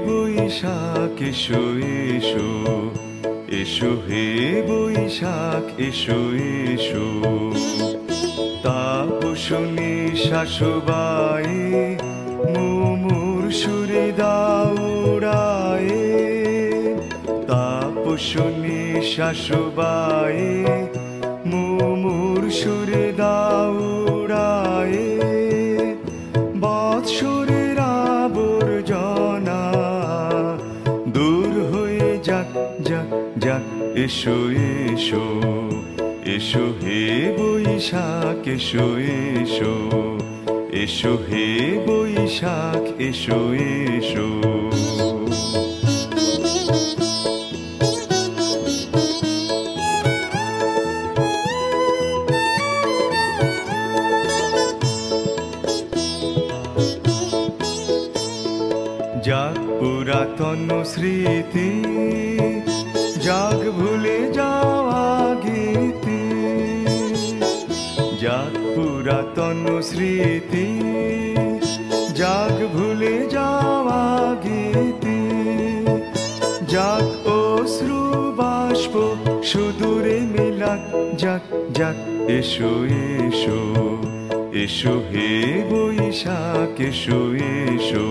বৈশাখ এসো এসো, এসো হে বৈশাখ এসো এসো। তাপসনী শাশুবায়ে মুমুর সুরে দাউড়ায়ে, তাপসনী শাশুবায়ে মুমুর সুরে দাউড়ায়ে। বৎসরের আবর্জনা দূর হয়ে যাক যাক যাক, এসো এসো, এসো হে বৈশাখ এসো এসো, এসো হে বৈশাখ এসো এসো। যাক পুরাতন স্মৃতি, যাক ভুলে যাওয়া গীতি, যাক পুরাতন স্মৃতি, যাক ভুলে যাওয়া গীতি, যাক অশ্রু বাষ্প সুদূরে মেলাক, যাক যাক এসো এসো, এসো হে বৈশাখ এসো এসো।